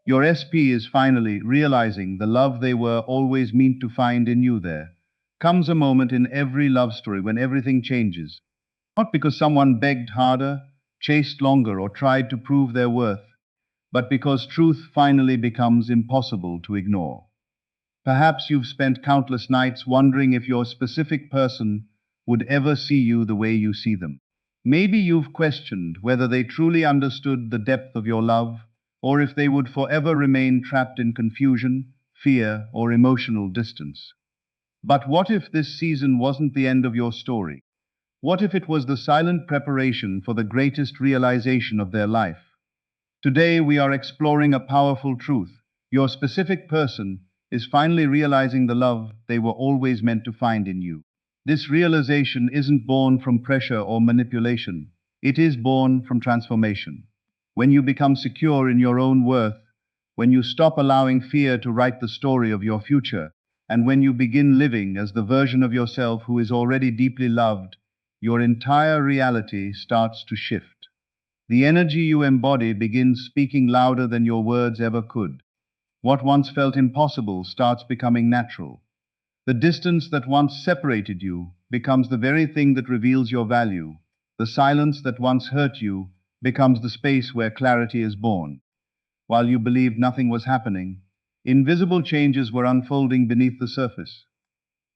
Your SP is finally realizing the love they were always meant to find in you. There comes a moment in every love story when everything changes. Not because someone begged harder, chased longer, or tried to prove their worth, but because truth finally becomes impossible to ignore. Perhaps you've spent countless nights wondering if your specific person would ever see you the way you see them. Maybe you've questioned whether they truly understood the depth of your love, or if they would forever remain trapped in confusion, fear, or emotional distance. But what if this season wasn't the end of your story? What if it was the silent preparation for the greatest realization of their life? Today we are exploring a powerful truth. Your specific person is finally realizing the love they were always meant to find in you. This realization isn't born from pressure or manipulation. It is born from transformation. When you become secure in your own worth, when you stop allowing fear to write the story of your future, and when you begin living as the version of yourself who is already deeply loved, your entire reality starts to shift. The energy you embody begins speaking louder than your words ever could. What once felt impossible starts becoming natural. The distance that once separated you becomes the very thing that reveals your value. The silence that once hurt you becomes the space where clarity is born. While you believed nothing was happening, invisible changes were unfolding beneath the surface.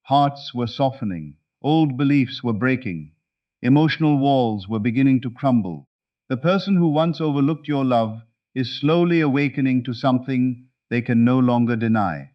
Hearts were softening, old beliefs were breaking, emotional walls were beginning to crumble. The person who once overlooked your love is slowly awakening to something they can no longer deny.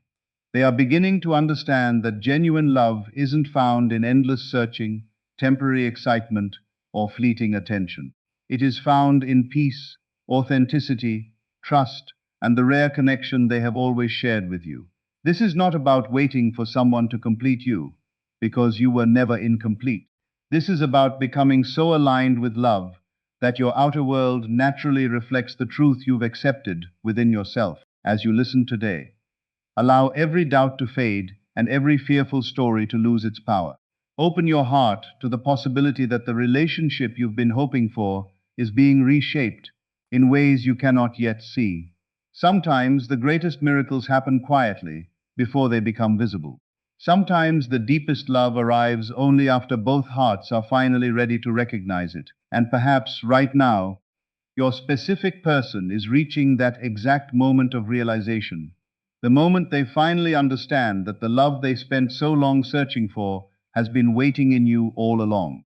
They are beginning to understand that genuine love isn't found in endless searching, temporary excitement, or fleeting attention. It is found in peace, authenticity, trust, and the rare connection they have always shared with you. This is not about waiting for someone to complete you, because you were never incomplete. This is about becoming so aligned with love that your outer world naturally reflects the truth you've accepted within yourself. As you listen today, allow every doubt to fade and every fearful story to lose its power. Open your heart to the possibility that the relationship you've been hoping for is being reshaped in ways you cannot yet see. Sometimes the greatest miracles happen quietly before they become visible. Sometimes the deepest love arrives only after both hearts are finally ready to recognize it. And perhaps right now, your specific person is reaching that exact moment of realization. The moment they finally understand that the love they spent so long searching for has been waiting in you all along.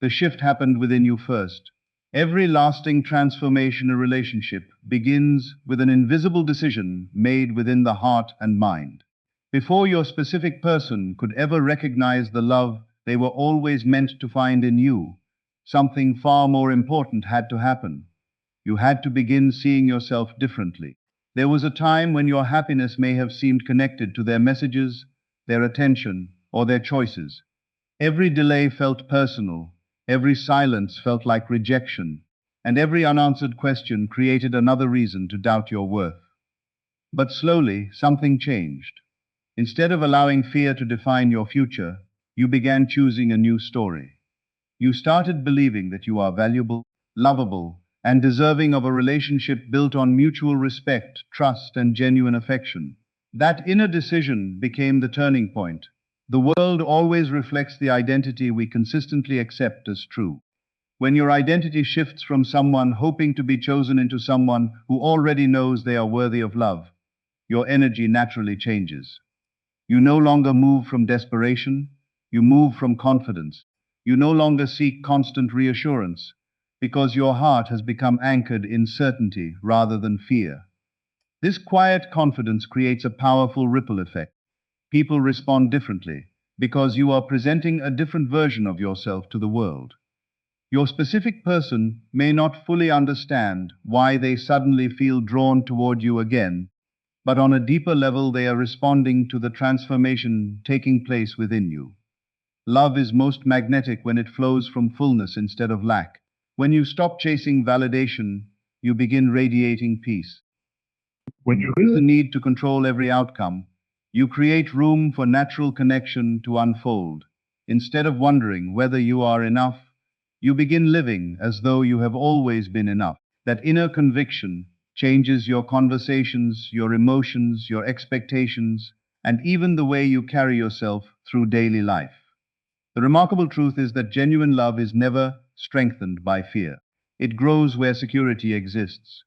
The shift happened within you first. Every lasting transformation in a relationship begins with an invisible decision made within the heart and mind. Before your specific person could ever recognize the love they were always meant to find in you, something far more important had to happen. You had to begin seeing yourself differently. There was a time when your happiness may have seemed connected to their messages, their attention, or their choices. Every delay felt personal, every silence felt like rejection, and every unanswered question created another reason to doubt your worth. But slowly, something changed. Instead of allowing fear to define your future, you began choosing a new story. You started believing that you are valuable, lovable, and deserving of a relationship built on mutual respect, trust, and genuine affection. That inner decision became the turning point. The world always reflects the identity we consistently accept as true. When your identity shifts from someone hoping to be chosen into someone who already knows they are worthy of love, your energy naturally changes. You no longer move from desperation, you move from confidence. You no longer seek constant reassurance, because your heart has become anchored in certainty rather than fear. This quiet confidence creates a powerful ripple effect. People respond differently, because you are presenting a different version of yourself to the world. Your specific person may not fully understand why they suddenly feel drawn toward you again, but on a deeper level they are responding to the transformation taking place within you. Love is most magnetic when it flows from fullness instead of lack. When you stop chasing validation, you begin radiating peace. When you feel the need to control every outcome, you create room for natural connection to unfold. Instead of wondering whether you are enough, you begin living as though you have always been enough. That inner conviction changes your conversations, your emotions, your expectations, and even the way you carry yourself through daily life. The remarkable truth is that genuine love is never strengthened by fear. It grows where security exists.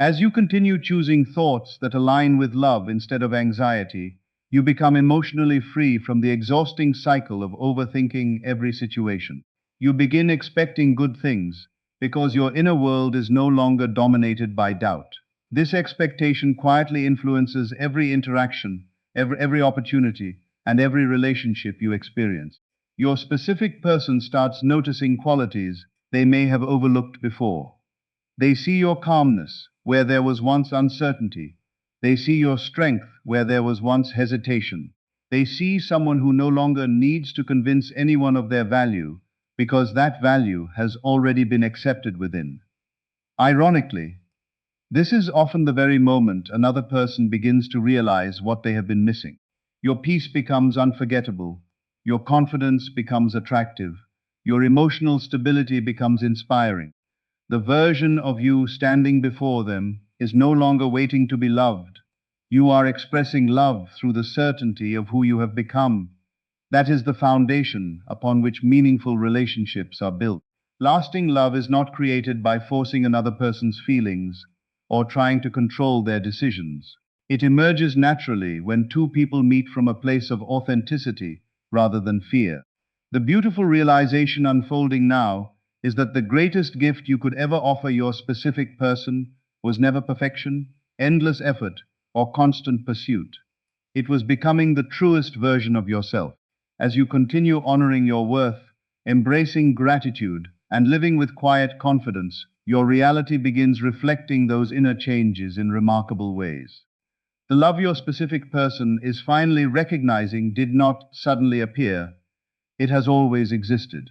As you continue choosing thoughts that align with love instead of anxiety, you become emotionally free from the exhausting cycle of overthinking every situation. You begin expecting good things because your inner world is no longer dominated by doubt. This expectation quietly influences every interaction, every opportunity, and every relationship you experience. Your specific person starts noticing qualities they may have overlooked before. They see your calmness where there was once uncertainty. They see your strength where there was once hesitation. They see someone who no longer needs to convince anyone of their value because that value has already been accepted within. Ironically, this is often the very moment another person begins to realize what they have been missing. Your peace becomes unforgettable, your confidence becomes attractive, your emotional stability becomes inspiring. The version of you standing before them is no longer waiting to be loved. You are expressing love through the certainty of who you have become. That is the foundation upon which meaningful relationships are built. Lasting love is not created by forcing another person's feelings or trying to control their decisions. It emerges naturally when two people meet from a place of authenticity rather than fear. The beautiful realization unfolding now is that the greatest gift you could ever offer your specific person was never perfection, endless effort, or constant pursuit. It was becoming the truest version of yourself. As you continue honoring your worth, embracing gratitude, and living with quiet confidence, your reality begins reflecting those inner changes in remarkable ways. The love your specific person is finally recognizing did not suddenly appear, it has always existed.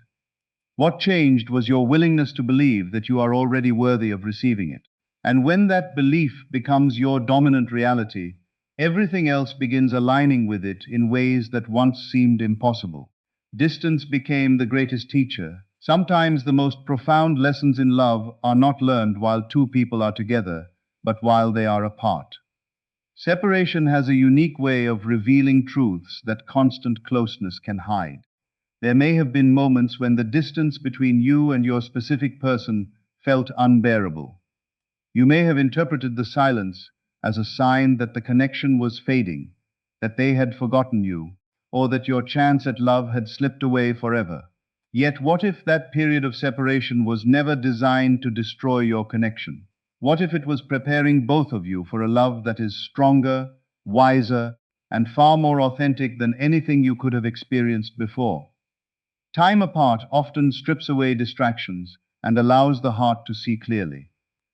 What changed was your willingness to believe that you are already worthy of receiving it. And when that belief becomes your dominant reality, everything else begins aligning with it in ways that once seemed impossible. Distance became the greatest teacher. Sometimes the most profound lessons in love are not learned while two people are together, but while they are apart. Separation has a unique way of revealing truths that constant closeness can hide. There may have been moments when the distance between you and your specific person felt unbearable. You may have interpreted the silence as a sign that the connection was fading, that they had forgotten you, or that your chance at love had slipped away forever. Yet what if that period of separation was never designed to destroy your connection? What if it was preparing both of you for a love that is stronger, wiser, and far more authentic than anything you could have experienced before? Time apart often strips away distractions and allows the heart to see clearly.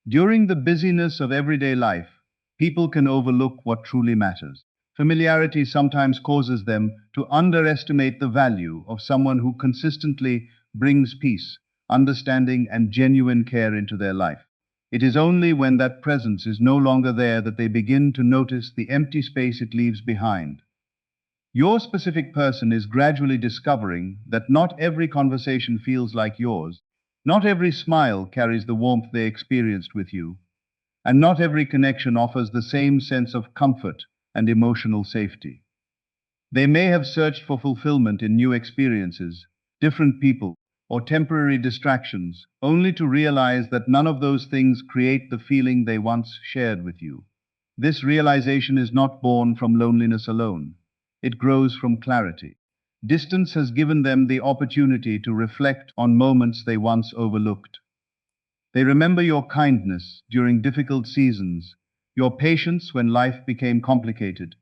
During the busyness of everyday life, people can overlook what truly matters. Familiarity sometimes causes them to underestimate the value of someone who consistently brings peace, understanding, and genuine care into their life. It is only when that presence is no longer there that they begin to notice the empty space it leaves behind. Your specific person is gradually discovering that not every conversation feels like yours, not every smile carries the warmth they experienced with you, and not every connection offers the same sense of comfort and emotional safety. They may have searched for fulfillment in new experiences, different people, or temporary distractions, only to realize that none of those things create the feeling they once shared with you. This realization is not born from loneliness alone. It grows from clarity. Distance has given them the opportunity to reflect on moments they once overlooked. They remember your kindness during difficult seasons, your patience when life became complicated,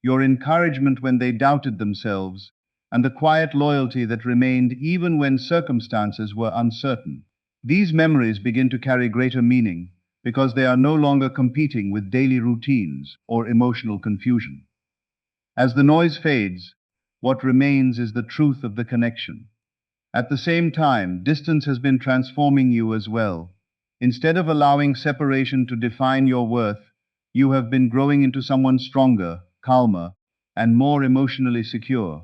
your encouragement when they doubted themselves, and the quiet loyalty that remained even when circumstances were uncertain. These memories begin to carry greater meaning because they are no longer competing with daily routines or emotional confusion. As the noise fades, what remains is the truth of the connection. At the same time, distance has been transforming you as well. Instead of allowing separation to define your worth, you have been growing into someone stronger, calmer, and more emotionally secure.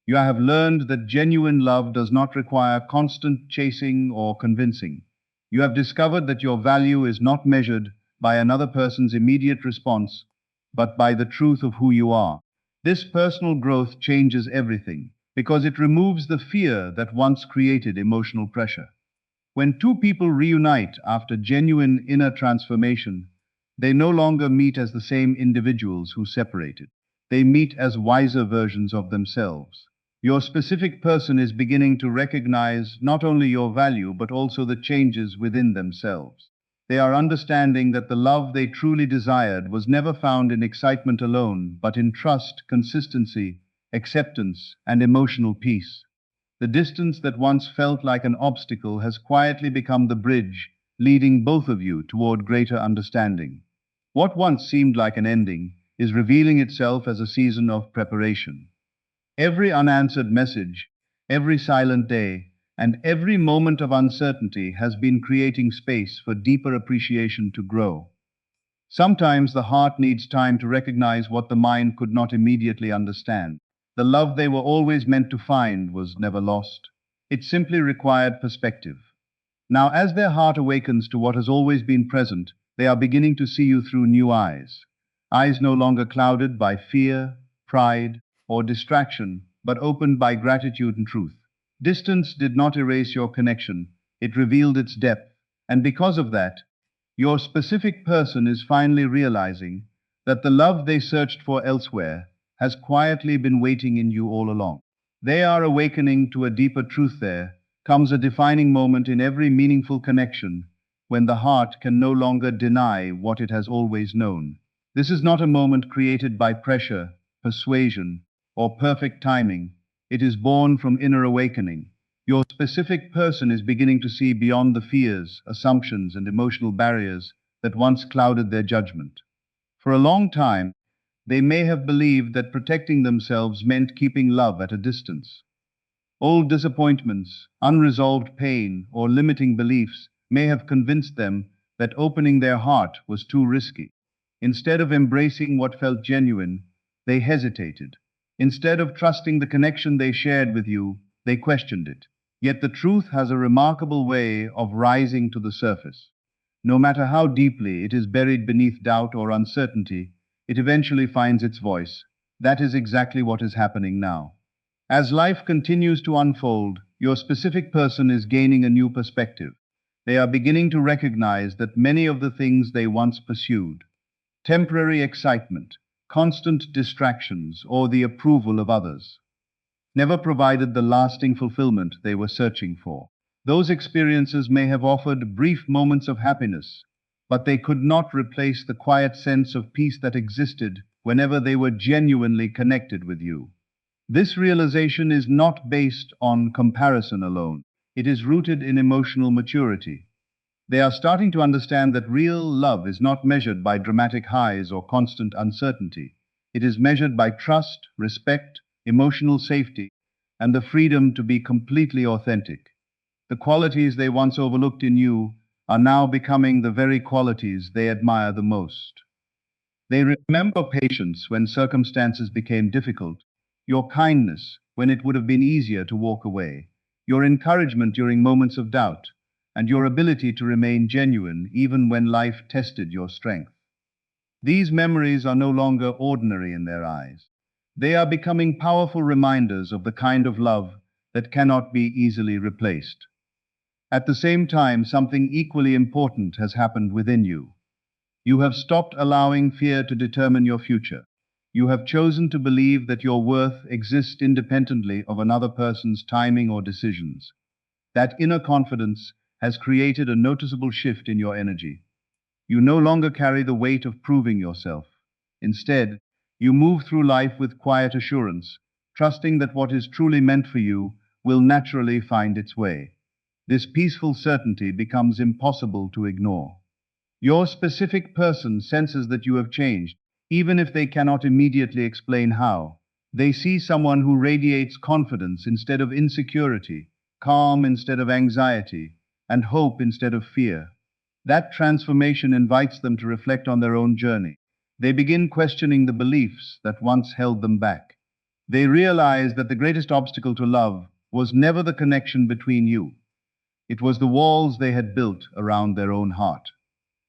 You have learned that genuine love does not require constant chasing or convincing. You have discovered that your value is not measured by another person's immediate response, but by the truth of who you are. This personal growth changes everything because it removes the fear that once created emotional pressure. When two people reunite after genuine inner transformation, they no longer meet as the same individuals who separated. They meet as wiser versions of themselves. Your specific person is beginning to recognize not only your value but also the changes within themselves. They are understanding that the love they truly desired was never found in excitement alone, but in trust, consistency, acceptance, and emotional peace. The distance that once felt like an obstacle has quietly become the bridge leading both of you toward greater understanding. What once seemed like an ending is revealing itself as a season of preparation. Every unanswered message, every silent day, and every moment of uncertainty has been creating space for deeper appreciation to grow. Sometimes the heart needs time to recognize what the mind could not immediately understand. The love they were always meant to find was never lost. It simply required perspective. Now, as their heart awakens to what has always been present, they are beginning to see you through new eyes. Eyes no longer clouded by fear, pride, or distraction, but opened by gratitude and truth. Distance did not erase your connection, it revealed its depth, and because of that, your specific person is finally realizing that the love they searched for elsewhere has quietly been waiting in you all along. They are awakening to a deeper truth. There comes a defining moment in every meaningful connection when the heart can no longer deny what it has always known. This is not a moment created by pressure, persuasion, or perfect timing. It is born from inner awakening. Your specific person is beginning to see beyond the fears, assumptions, and emotional barriers that once clouded their judgment. For a long time, they may have believed that protecting themselves meant keeping love at a distance. Old disappointments, unresolved pain, or limiting beliefs may have convinced them that opening their heart was too risky. Instead of embracing what felt genuine, they hesitated. Instead of trusting the connection they shared with you, they questioned it. Yet the truth has a remarkable way of rising to the surface. No matter how deeply it is buried beneath doubt or uncertainty, it eventually finds its voice. That is exactly what is happening now. As life continues to unfold, your specific person is gaining a new perspective. They are beginning to recognize that many of the things they once pursued, temporary excitement, constant distractions, or the approval of others, never provided the lasting fulfillment they were searching for. Those experiences may have offered brief moments of happiness, but they could not replace the quiet sense of peace that existed whenever they were genuinely connected with you. This realization is not based on comparison alone. It is rooted in emotional maturity. They are starting to understand that real love is not measured by dramatic highs or constant uncertainty. It is measured by trust, respect, emotional safety, and the freedom to be completely authentic. The qualities they once overlooked in you are now becoming the very qualities they admire the most. They remember patience when circumstances became difficult, your kindness when it would have been easier to walk away, your encouragement during moments of doubt, and your ability to remain genuine even when life tested your strength. These memories are no longer ordinary in their eyes. They are becoming powerful reminders of the kind of love that cannot be easily replaced. At the same time, something equally important has happened within you. You have stopped allowing fear to determine your future. You have chosen to believe that your worth exists independently of another person's timing or decisions. That inner confidence has created a noticeable shift in your energy. You no longer carry the weight of proving yourself. Instead, you move through life with quiet assurance, trusting that what is truly meant for you will naturally find its way. This peaceful certainty becomes impossible to ignore. Your specific person senses that you have changed, even if they cannot immediately explain how. They see someone who radiates confidence instead of insecurity, calm instead of anxiety, and hope instead of fear. That transformation invites them to reflect on their own journey. They begin questioning the beliefs that once held them back. They realize that the greatest obstacle to love was never the connection between you. It was the walls they had built around their own heart.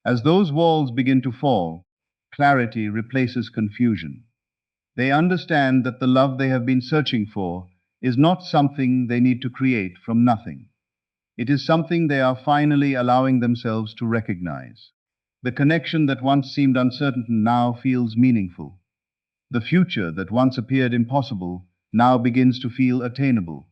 As those walls begin to fall, clarity replaces confusion. They understand that the love they have been searching for is not something they need to create from nothing. It is something they are finally allowing themselves to recognize. The connection that once seemed uncertain now feels meaningful. The future that once appeared impossible now begins to feel attainable.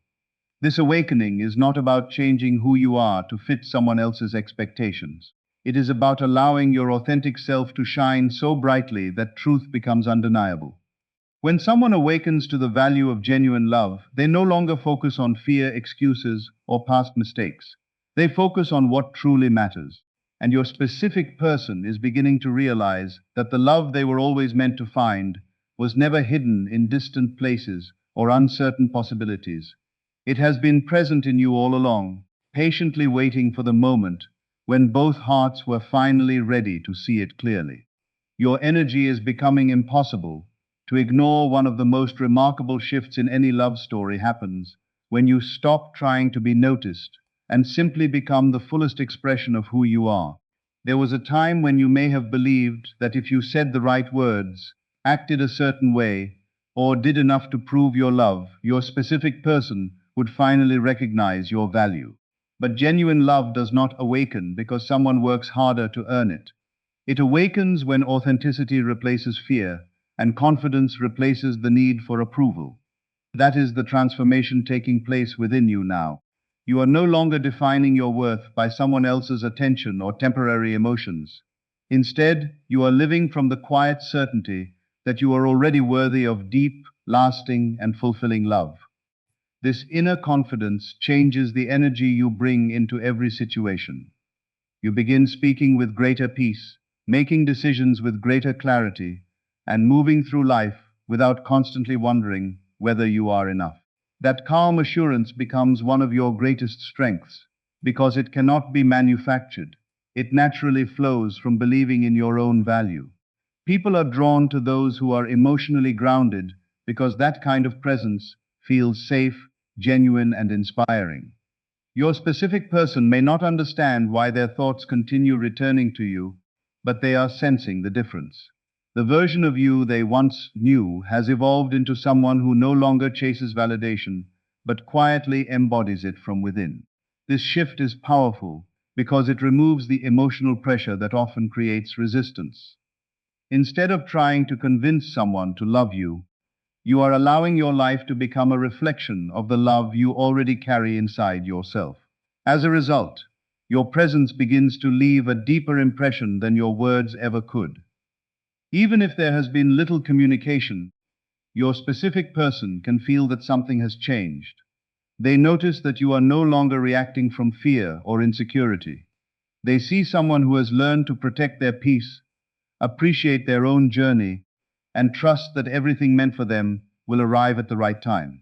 This awakening is not about changing who you are to fit someone else's expectations. It is about allowing your authentic self to shine so brightly that truth becomes undeniable. When someone awakens to the value of genuine love, they no longer focus on fear, excuses, or past mistakes. They focus on what truly matters. And your specific person is beginning to realize that the love they were always meant to find was never hidden in distant places or uncertain possibilities. It has been present in you all along, patiently waiting for the moment when both hearts were finally ready to see it clearly. Your energy is becoming impossible to ignore. One of the most remarkable shifts in any love story happens when you stop trying to be noticed and simply become the fullest expression of who you are. There was a time when you may have believed that if you said the right words, acted a certain way, or did enough to prove your love, your specific person would finally recognize your value. But genuine love does not awaken because someone works harder to earn it. It awakens when authenticity replaces fear and confidence replaces the need for approval. That is the transformation taking place within you now. You are no longer defining your worth by someone else's attention or temporary emotions. Instead, you are living from the quiet certainty that you are already worthy of deep, lasting, and fulfilling love. This inner confidence changes the energy you bring into every situation. You begin speaking with greater peace, making decisions with greater clarity, and moving through life without constantly wondering whether you are enough. That calm assurance becomes one of your greatest strengths because it cannot be manufactured. It naturally flows from believing in your own value. People are drawn to those who are emotionally grounded because that kind of presence feels safe, genuine, and inspiring. Your specific person may not understand why their thoughts continue returning to you, but they are sensing the difference. The version of you they once knew has evolved into someone who no longer chases validation, but quietly embodies it from within. This shift is powerful because it removes the emotional pressure that often creates resistance. Instead of trying to convince someone to love you, you are allowing your life to become a reflection of the love you already carry inside yourself. As a result, your presence begins to leave a deeper impression than your words ever could. Even if there has been little communication, your specific person can feel that something has changed. They notice that you are no longer reacting from fear or insecurity. They see someone who has learned to protect their peace, appreciate their own journey, and trust that everything meant for them will arrive at the right time.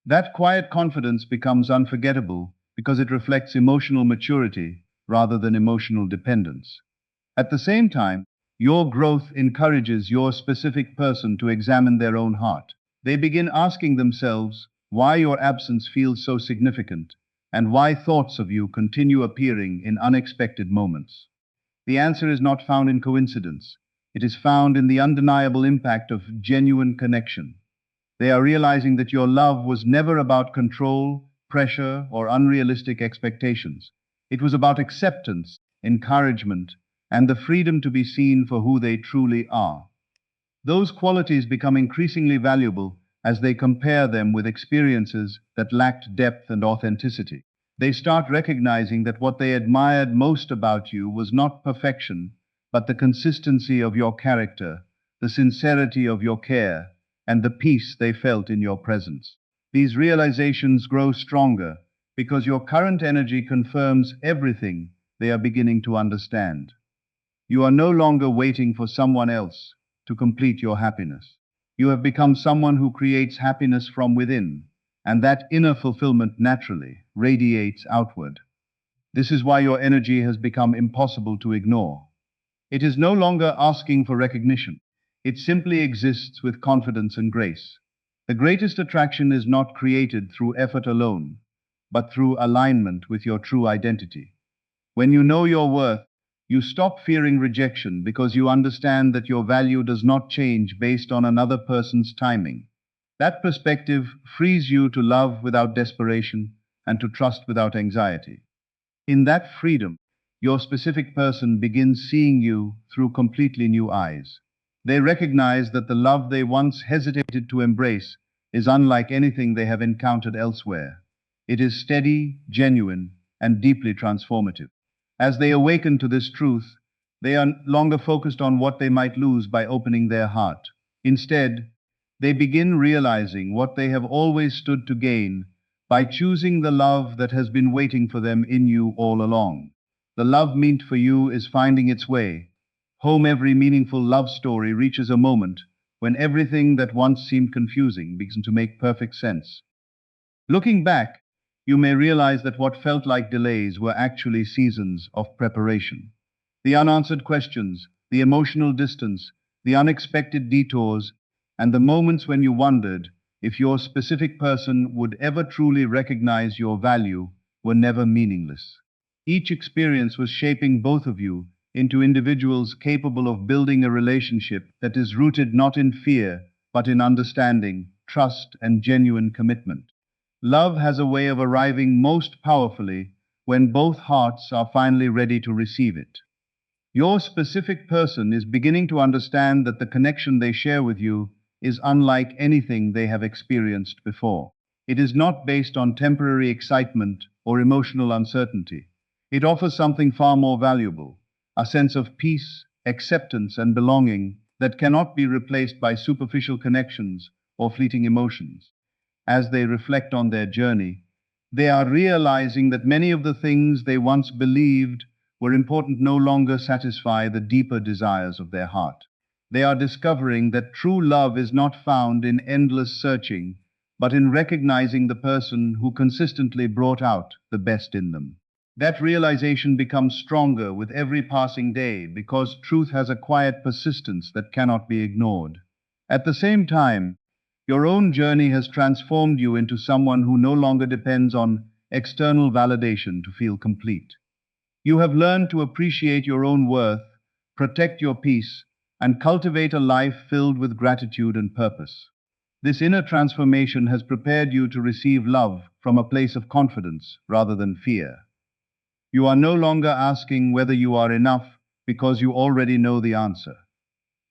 That quiet confidence becomes unforgettable because it reflects emotional maturity rather than emotional dependence. At the same time, your growth encourages your specific person to examine their own heart. They begin asking themselves why your absence feels so significant and why thoughts of you continue appearing in unexpected moments. The answer is not found in coincidence. It is found in the undeniable impact of genuine connection. They are realizing that your love was never about control, pressure, or unrealistic expectations. It was about acceptance, encouragement, and the freedom to be seen for who they truly are. Those qualities become increasingly valuable as they compare them with experiences that lacked depth and authenticity. They start recognizing that what they admired most about you was not perfection, but the consistency of your character, the sincerity of your care, and the peace they felt in your presence. These realizations grow stronger because your current energy confirms everything they are beginning to understand. You are no longer waiting for someone else to complete your happiness. You have become someone who creates happiness from within, and that inner fulfillment naturally radiates outward. This is why your energy has become impossible to ignore. It is no longer asking for recognition. It simply exists with confidence and grace. The greatest attraction is not created through effort alone, but through alignment with your true identity. When you know your worth, You stop fearing rejection because you understand that your value does not change based on another person's timing. That perspective frees you to love without desperation and to trust without anxiety. In that freedom, your specific person begins seeing you through completely new eyes. They recognize that the love they once hesitated to embrace is unlike anything they have encountered elsewhere. It is steady, genuine, and deeply transformative. As they awaken to this truth, they are no longer focused on what they might lose by opening their heart. Instead, they begin realizing what they have always stood to gain by choosing the love that has been waiting for them in you all along. The love meant for you is finding its way. Home, every meaningful love story reaches a moment when everything that once seemed confusing begins to make perfect sense. Looking back, you may realize that what felt like delays were actually seasons of preparation. The unanswered questions, the emotional distance, the unexpected detours, and the moments when you wondered if your specific person would ever truly recognize your value were never meaningless. Each experience was shaping both of you into individuals capable of building a relationship that is rooted not in fear, but in understanding, trust, and genuine commitment. Love has a way of arriving most powerfully when both hearts are finally ready to receive it. Your specific person is beginning to understand that the connection they share with you is unlike anything they have experienced before. It is not based on temporary excitement or emotional uncertainty. It offers something far more valuable, a sense of peace, acceptance, and belonging that cannot be replaced by superficial connections or fleeting emotions. As they reflect on their journey, they are realizing that many of the things they once believed were important no longer satisfy the deeper desires of their heart. They are discovering that true love is not found in endless searching, but in recognizing the person who consistently brought out the best in them. That realization becomes stronger with every passing day because truth has a quiet persistence that cannot be ignored. At the same time, your own journey has transformed you into someone who no longer depends on external validation to feel complete. You have learned to appreciate your own worth, protect your peace, and cultivate a life filled with gratitude and purpose. This inner transformation has prepared you to receive love from a place of confidence rather than fear. You are no longer asking whether you are enough because you already know the answer.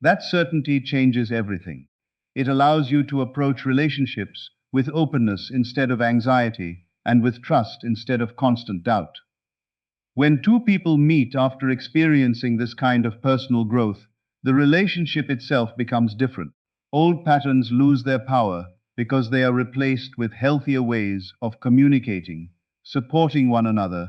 That certainty changes everything. It allows you to approach relationships with openness instead of anxiety and with trust instead of constant doubt. When two people meet after experiencing this kind of personal growth, the relationship itself becomes different. Old patterns lose their power because they are replaced with healthier ways of communicating, supporting one another,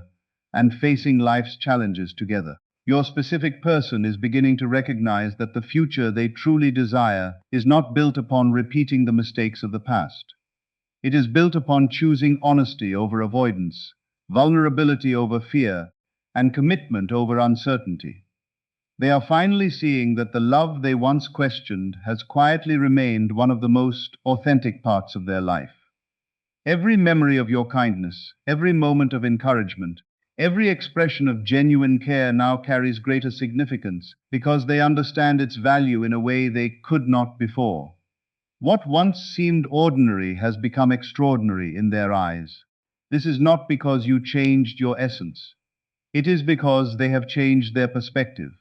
and facing life's challenges together. Your specific person is beginning to recognize that the future they truly desire is not built upon repeating the mistakes of the past. It is built upon choosing honesty over avoidance, vulnerability over fear, and commitment over uncertainty. They are finally seeing that the love they once questioned has quietly remained one of the most authentic parts of their life. Every memory of your kindness, every moment of encouragement, every expression of genuine care now carries greater significance because they understand its value in a way they could not before. What once seemed ordinary has become extraordinary in their eyes. This is not because you changed your essence. It is because they have changed their perspective.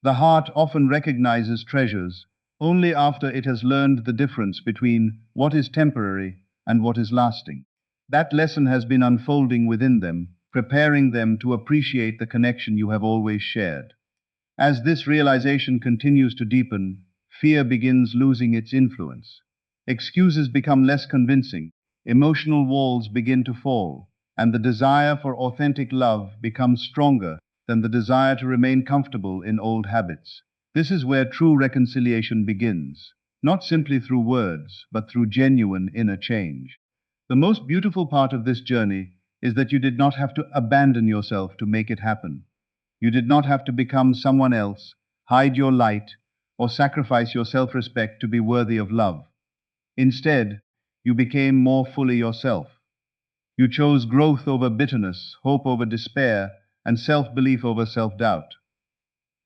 The heart often recognizes treasures only after it has learned the difference between what is temporary and what is lasting. That lesson has been unfolding within them, preparing them to appreciate the connection you have always shared. As this realization continues to deepen, fear begins losing its influence. Excuses become less convincing, emotional walls begin to fall, and the desire for authentic love becomes stronger than the desire to remain comfortable in old habits. This is where true reconciliation begins, not simply through words, but through genuine inner change. The most beautiful part of this journey is that you did not have to abandon yourself to make it happen. You did not have to become someone else, hide your light, or sacrifice your self-respect to be worthy of love. Instead, you became more fully yourself. You chose growth over bitterness, hope over despair, and self-belief over self-doubt.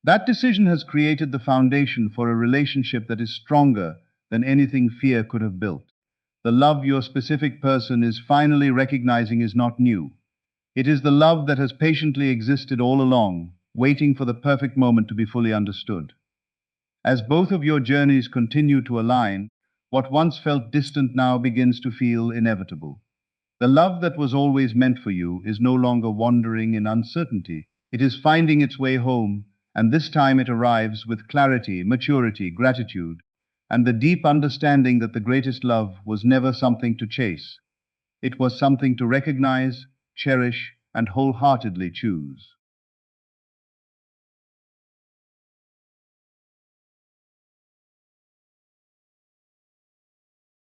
That decision has created the foundation for a relationship that is stronger than anything fear could have built. The love your specific person is finally recognizing is not new. It is the love that has patiently existed all along, waiting for the perfect moment to be fully understood. As both of your journeys continue to align, what once felt distant now begins to feel inevitable. The love that was always meant for you is no longer wandering in uncertainty. It is finding its way home, and this time it arrives with clarity, maturity, gratitude, and the deep understanding that the greatest love was never something to chase. It was something to recognize, cherish, and wholeheartedly choose.